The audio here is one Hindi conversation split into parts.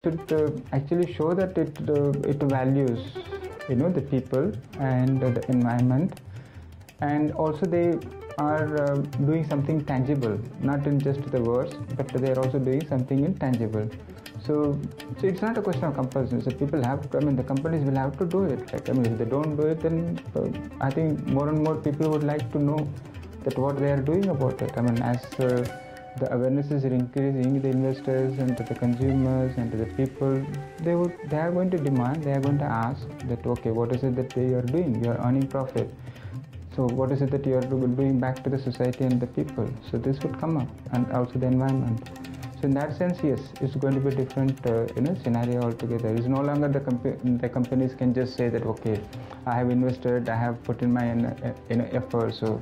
should actually show that it values, the people and the environment, and also they are doing something tangible, not in just the words, but they are also doing something intangible. So it's not a question of compulsion. So people have to, the companies will have to do it. If they don't do it, then I think more and more people would like to know that what they are doing about it. As the awareness is increasing, the investors and the consumers and the people, they are going to demand, they are going to ask that, okay, what is it that they are doing? You are earning profit. So what is it that you are doing back to the society and the people? So this would come up, and also the environment. So in that sense, yes, it's going to be a different scenario altogether. It's no longer the companies can just say that, okay, I have invested, I have put in my effort, so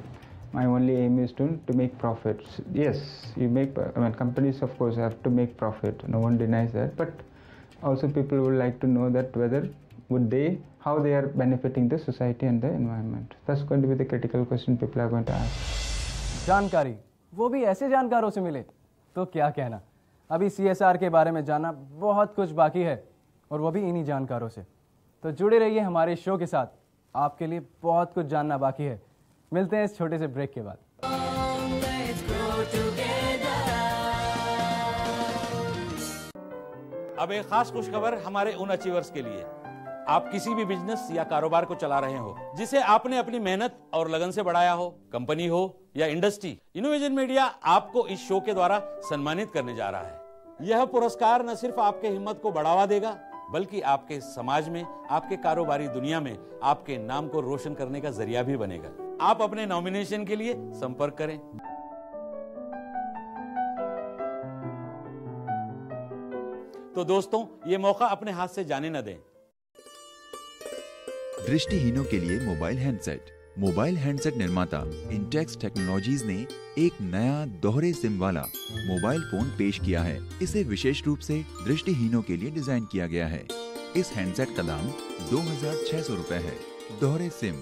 my only aim is to make profits. Yes, you make. Companies of course have to make profit. No one denies that. But also people would like to know that how they are benefiting the society and the environment. That's going to be the critical question people are going to ask. जानकारी, वो भी ऐसे जानकारों से मिले तो क्या कहना। अभी CSR के बारे में जानना बहुत कुछ बाकी है, और वो भी इन्हीं जानकारों से। तो जुड़े रहिए हमारे शो के साथ, आपके लिए बहुत कुछ जानना बाकी है। मिलते हैं इस छोटे से ब्रेक के बाद। अब एक खास खुशखबर हमारे उन अचीवर्स के लिए। आप किसी भी बिजनेस या कारोबार को चला रहे हो जिसे आपने अपनी मेहनत और लगन से बढ़ाया हो, कंपनी हो या इंडस्ट्री, इनोवेशन मीडिया आपको इस शो के द्वारा सम्मानित करने जा रहा है। यह पुरस्कार न सिर्फ आपके हिम्मत को बढ़ावा देगा, बल्कि आपके समाज में, आपके कारोबारी दुनिया में आपके नाम को रोशन करने का जरिया भी बनेगा। आप अपने नॉमिनेशन के लिए संपर्क करें। तो दोस्तों, ये मौका अपने हाथ से जाने न दें। दृष्टिहीनों के लिए मोबाइल हैंडसेट निर्माता इंटेक्स टेक्नोलॉजीज ने एक नया दोहरे सिम वाला मोबाइल फोन पेश किया है। इसे विशेष रूप से दृष्टिहीनों के लिए डिजाइन किया गया है। इस हैंडसेट का दाम 2600 रुपए है। दोहरे सिम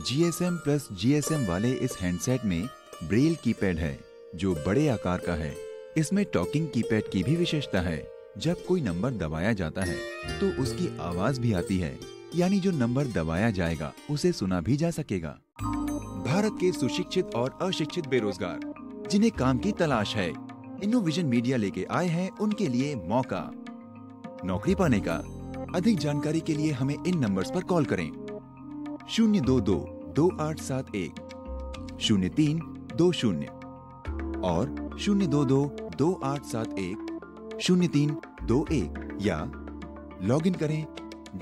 GSM प्लस GSM वाले इस हैंडसेट में ब्रेल कीपैड है जो बड़े आकार का है। इसमें टॉकिंग कीपैड की भी विशेषता है। जब कोई नंबर दबाया जाता है तो उसकी आवाज भी आती है, यानी जो नंबर दबाया जाएगा उसे सुना भी जा सकेगा। भारत के सुशिक्षित और अशिक्षित बेरोजगार जिन्हें काम की तलाश है, इनोविजन मीडिया लेके आए हैं उनके लिए मौका। नौकरी पाने का अधिक जानकारी के लिए हमें इन नंबर्स पर कॉल करें। 022-2871 0320 और 022-2871 0321 या लॉग इन करें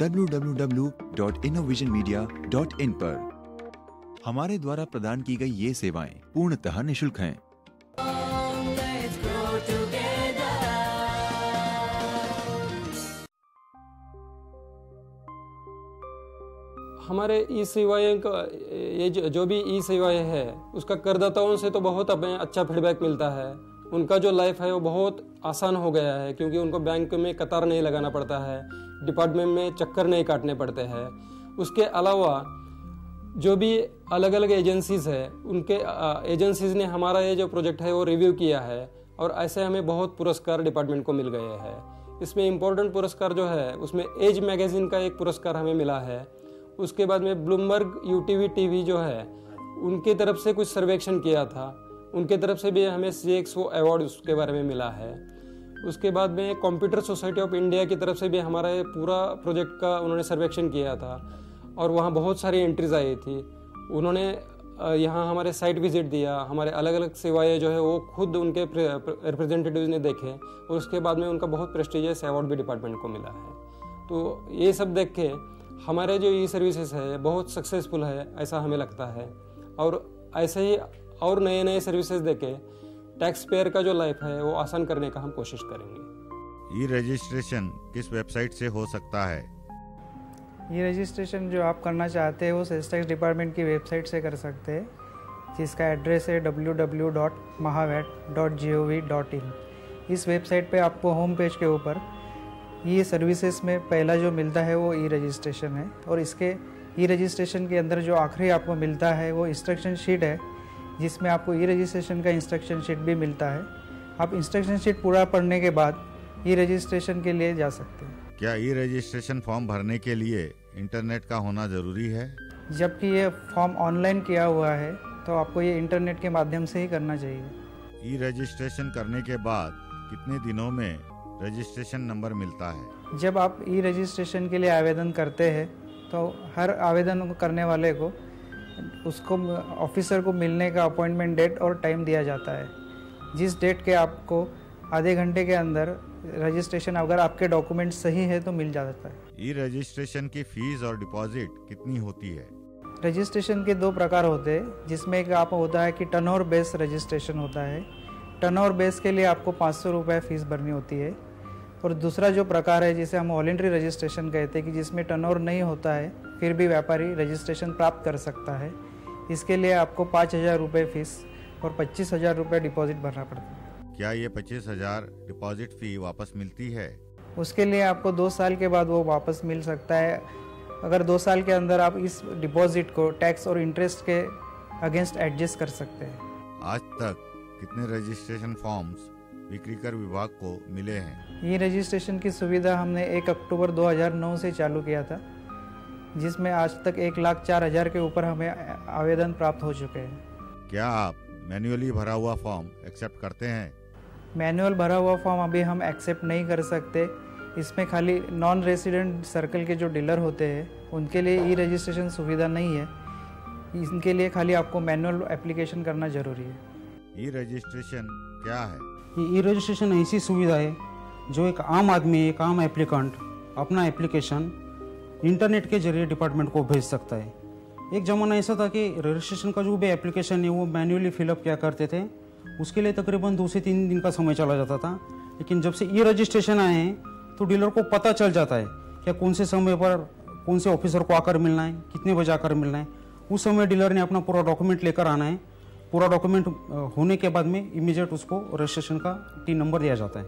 www.innovisionmedia.in पर। हमारे द्वारा प्रदान की गई ये सेवाएं पूर्णतः निःशुल्क हैं। हमारे ई सेवाएं का ये जो भी ई सेवाएं है उसका करदाताओं से तो बहुत हमें अच्छा फीडबैक मिलता है। उनका जो लाइफ है वो बहुत आसान हो गया है, क्योंकि उनको बैंक में कतार नहीं लगाना पड़ता है, डिपार्टमेंट में चक्कर नहीं काटने पड़ते हैं। उसके अलावा जो भी अलग अलग एजेंसीज है, उनके एजेंसीज ने हमारा ये जो प्रोजेक्ट है वो रिव्यू किया है, और ऐसे हमें बहुत पुरस्कार डिपार्टमेंट को मिल गए हैं। इसमें इम्पोर्टेंट पुरस्कार जो है उसमें एज मैगजीन का एक पुरस्कार हमें मिला है। उसके बाद में ब्लूमबर्ग UTV TV जो है उनकी तरफ से कुछ सर्वेक्षण किया था, उनके तरफ से भी हमें CXO अवार्ड उसके बारे में मिला है। उसके बाद में कंप्यूटर सोसाइटी ऑफ इंडिया की तरफ से भी हमारा ये पूरा प्रोजेक्ट का उन्होंने सर्वेक्षण किया था, और वहाँ बहुत सारी एंट्रीज आई थी। उन्होंने यहाँ हमारे साइट विजिट दिया, हमारे अलग अलग सेवाएं जो है वो खुद उनके रिप्रेजेंटेटिव्स ने देखे, और उसके बाद में उनका बहुत प्रेस्टिजियस अवार्ड भी डिपार्टमेंट को मिला है। तो ये सब देख के हमारे जो ई सर्विसेज है बहुत सक्सेसफुल है ऐसा हमें लगता है, और ऐसे ही और नए नए सर्विसेज देके टैक्स पेयर का जो लाइफ है वो आसान करने का हम कोशिश करेंगे। ई रजिस्ट्रेशन किस वेबसाइट से हो सकता है? ये रजिस्ट्रेशन जो आप करना चाहते हैं वो सेल्स टैक्स डिपार्टमेंट की वेबसाइट से कर सकते हैं, जिसका एड्रेस है www.mahavat.gov.in। इस वेबसाइट पे आपको होम पेज के ऊपर ये सर्विसेज में पहला जो मिलता है वो ई रजिस्ट्रेशन है, और इसके ई रजिस्ट्रेशन के अंदर जो आखिरी आपको मिलता है वो इंस्ट्रक्शन शीट है, जिसमें आपको ई रजिस्ट्रेशन का इंस्ट्रक्शन शीट भी मिलता है। आप इंस्ट्रक्शन शीट पूरा पढ़ने के बाद ई रजिस्ट्रेशन के लिए जा सकते हैं। क्या ई रजिस्ट्रेशन फॉर्म भरने के लिए इंटरनेट का होना ज़रूरी है? जबकि ये फॉर्म ऑनलाइन किया हुआ है तो आपको ये इंटरनेट के माध्यम से ही करना चाहिए। ई रजिस्ट्रेशन करने के बाद कितने दिनों में रजिस्ट्रेशन नंबर मिलता है? जब आप ई रजिस्ट्रेशन के लिए आवेदन करते हैं तो हर आवेदन करने वाले को उसको ऑफिसर को मिलने का अपॉइंटमेंट डेट और टाइम दिया जाता है, जिस डेट के आपको आधे घंटे के अंदर रजिस्ट्रेशन अगर आपके डॉक्यूमेंट सही है तो मिल जाता है। ई रजिस्ट्रेशन की फीस और डिपॉजिट कितनी होती है? रजिस्ट्रेशन के दो प्रकार होते हैं, जिसमें एक आप होता है कि टर्नओवर बेस रजिस्ट्रेशन होता है। टर्नओवर बेस के लिए आपको 500 रुपये फीस भरनी होती है। और दूसरा जो प्रकार है जिसे हम वॉलंटरी रजिस्ट्रेशन कहते हैं कि जिसमें टर्नओवर नहीं होता है फिर भी व्यापारी रजिस्ट्रेशन प्राप्त कर सकता है। इसके लिए आपको 5,000 रुपये फीस और 25,000 रुपये डिपॉजिट भरना पड़ता है। क्या ये 25,000 डिपॉजिट फी वापस मिलती है? उसके लिए आपको 2 साल के बाद वो वापस मिल सकता है, अगर 2 साल के अंदर आप इस डिपॉजिट को टैक्स और इंटरेस्ट के अगेंस्ट एडजस्ट कर सकते हैं। आज तक कितने रजिस्ट्रेशन फॉर्म्स बिक्रीकर विभाग को मिले हैं? ये रजिस्ट्रेशन की सुविधा हमने 1 अक्टूबर 2009 से चालू किया था, जिसमें आज तक 1,04,000 के ऊपर हमें आवेदन प्राप्त हो चुके हैं। क्या आप मैन्युअली भरा हुआ फॉर्म एक्सेप्ट करते हैं? मैनुअल भरा हुआ फॉर्म अभी हम एक्सेप्ट नहीं कर सकते। इसमें खाली नॉन रेसिडेंट सर्कल के जो डीलर होते हैं उनके लिए ई रजिस्ट्रेशन सुविधा नहीं है। इनके लिए खाली आपको मैनुअल एप्लीकेशन करना ज़रूरी है। ई रजिस्ट्रेशन क्या है? ये ई रजिस्ट्रेशन ऐसी सुविधा है जो एक आम आदमी, एक आम एप्लीकेंट अपना एप्लीकेशन इंटरनेट के जरिए डिपार्टमेंट को भेज सकता है। एक ज़माना ऐसा था कि रजिस्ट्रेशन का जो भी एप्लीकेशन है वो मैन्युअली फिलअप किया करते थे, उसके लिए तकरीबन 2 से 3 दिन का समय चला जाता था। लेकिन जब से ई रजिस्ट्रेशन आए हैं तो डीलर को पता चल जाता है कि कौन से समय पर कौन से ऑफिसर को आकर मिलना है, कितने बजे आकर मिलना है। उस समय डीलर ने अपना पूरा डॉक्यूमेंट लेकर आना है। पूरा डॉक्यूमेंट होने के बाद में इमीडिएट उसको रजिस्ट्रेशन का टीन नंबर दिया जाता है।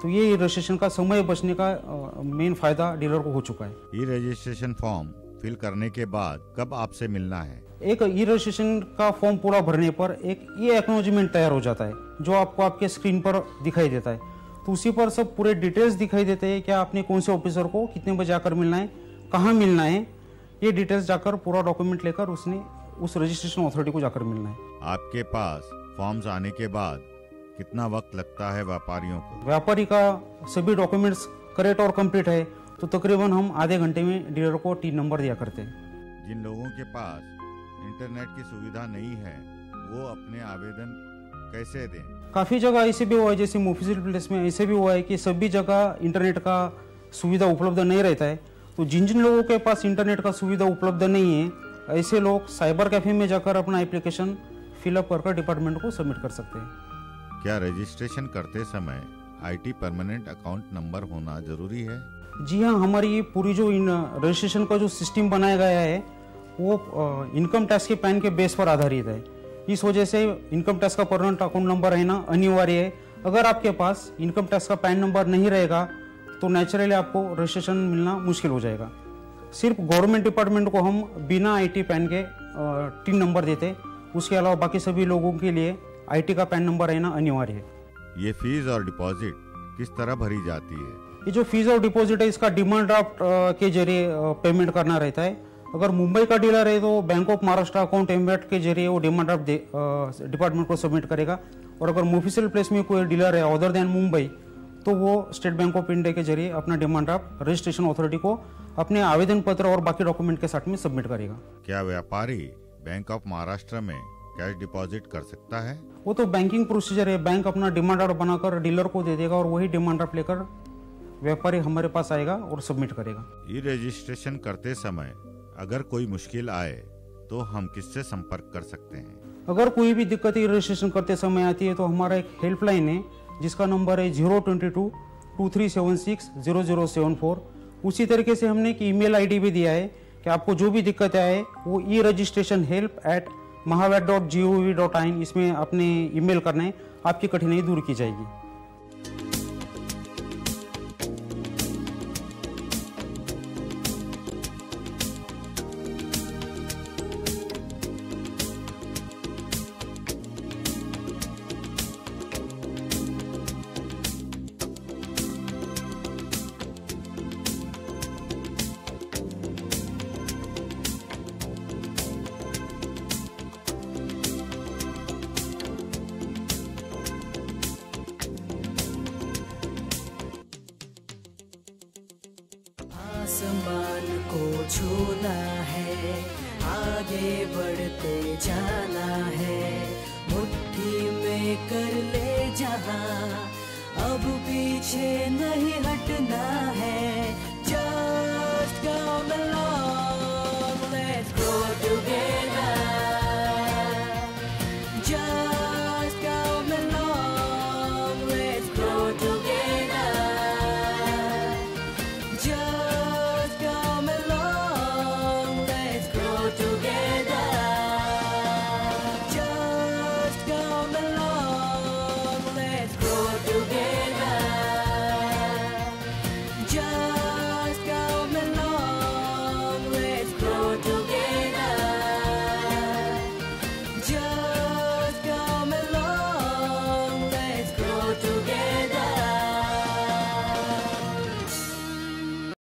तो ये रजिस्ट्रेशन का समय बचने का मेन फायदा डीलर को हो चुका है। ई रजिस्ट्रेशन फॉर्म फिल करने के बाद कब आपसे मिलना है? एक ई रजिस्ट्रेशन का फॉर्म पूरा भरने पर एक ई एक्नॉलेजमेंट तैयार हो जाता है जो आपको आपके स्क्रीन पर दिखाई देता है। तो उसी पर सब पूरे डिटेल्स दिखाई देते हैं, क्या आपने कौन से ऑफिसर को कितने बजे आकर मिलना है, कहाँ मिलना है, ये डिटेल्स जाकर पूरा डॉक्यूमेंट लेकर उसने उस रजिस्ट्रेशन अथॉरिटी को जाकर मिलना है। आपके पास फॉर्म्स आने के बाद कितना वक्त लगता है व्यापारियों को? व्यापारी का सभी डॉक्यूमेंट्स करेक्ट और कंप्लीट है तो तकरीबन हम आधे घंटे में डीलर को टीन नंबर दिया करते हैं। जिन लोगों के पास इंटरनेट की सुविधा नहीं है वो अपने आवेदन कैसे दें? काफ़ी जगह ऐसे भी हुआ है, जैसे ऑफिशियल प्लेस में ऐसे भी हुआ है कि सभी जगह इंटरनेट का सुविधा उपलब्ध नहीं रहता है। तो जिन जिन लोगों के पास इंटरनेट का सुविधा उपलब्ध नहीं है ऐसे लोग साइबर कैफे में जाकर अपना एप्लीकेशन फिलअप कर डिपार्टमेंट को सबमिट कर सकते हैं। क्या रजिस्ट्रेशन करते समय IT परमानेंट अकाउंट नंबर होना जरूरी है? जी हाँ, हमारी ये पूरी जो रजिस्ट्रेशन का जो सिस्टम बनाया गया है वो इनकम टैक्स के पैन के बेस पर आधारित है। इस वजह से इनकम टैक्स का परमानेंट अकाउंट नंबर रहना अनिवार्य है। अगर आपके पास इनकम टैक्स का पैन नंबर नहीं रहेगा तो नेचुरली आपको रजिस्ट्रेशन मिलना मुश्किल हो जाएगा। सिर्फ गवर्नमेंट डिपार्टमेंट को हम बिना IT पैन के टीन नंबर देते, उसके अलावा बाकी सभी लोगों के लिए IT का पैन नंबर रहना अनिवार्य है। ये फीस और डिपॉजिट किस तरह भरी जाती है? ये जो फीस और डिपॉजिट है इसका डिमांड ड्राफ्ट के जरिए पेमेंट करना रहता है। अगर मुंबई का डीलर है तो bank of Maharashtra account embed के जरिए वो डिमांड ड्राफ्ट डिपार्टमेंट को सबमिट करेगा। और अगर ऑफिशियल प्लेस में कोई डीलर है अदर देन मुंबई तो वो स्टेट बैंक ऑफ इंडिया के जरिए अपना डिमांड ड्राफ्ट रजिस्ट्रेशन अथॉरिटी को अपने आवेदन पत्र और बाकी डॉक्यूमेंट के साथ में सबमिट करेगा। क्या व्यापारी बैंक ऑफ महाराष्ट्र में कैश डिपॉजिट कर सकता है? वो तो बैंकिंग प्रोसीजर है, बैंक अपना डिमांड ड्राफ्ट बनाकर डीलर को दे देगा और वही डिमांड ड्राफ्ट लेकर व्यापारी हमारे पास आएगा और सबमिट करेगा। ई रजिस्ट्रेशन करते समय अगर कोई मुश्किल आए तो हम किससे संपर्क कर सकते हैं? अगर कोई भी दिक्कत ई रजिस्ट्रेशन करते समय आती है तो हमारा एक हेल्पलाइन है जिसका नंबर है 022-2376-0074। उसी तरीके से हमने एक ईमेल ID भी दिया है कि आपको जो भी दिक्कत आए वो e-registration@mahaved.gov.in इसमें अपने ईमेल करना है, आपकी कठिनाई दूर की जाएगी। आसमान को छूना है, आगे बढ़ते जाना है, मुट्ठी में कर ले जहां, अब पीछे नहीं हटना।